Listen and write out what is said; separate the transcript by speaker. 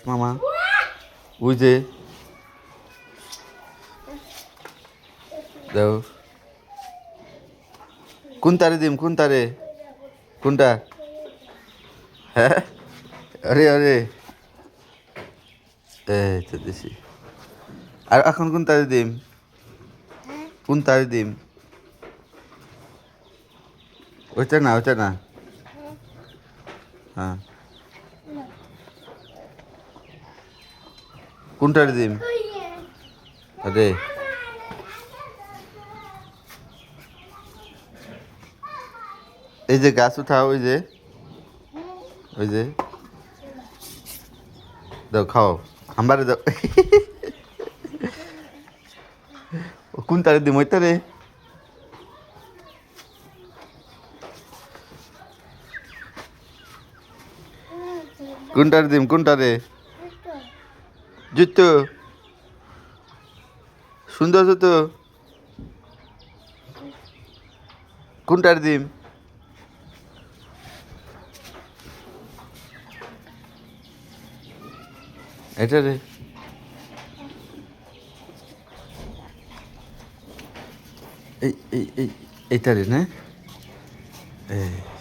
Speaker 1: মামা ওই যে দাও কোন তারে দিম কোন তারে কোনটা হ্যাঁ আরে আরে এই তো দিছি আর এখন কোন তারে দিম কোন তারে দিম ওইটা না ওইটা না হ্যাঁ কোনটারে দিম আরে এই যে গাছ উঠাও ওই যে দাও খাও আমারে দাও কোন তারে দিম ওই তারে কোনটারে দিম কোনটারে জুতো সুন্দর জুতো কোনটারে দিম এটা রে এইটারে না এই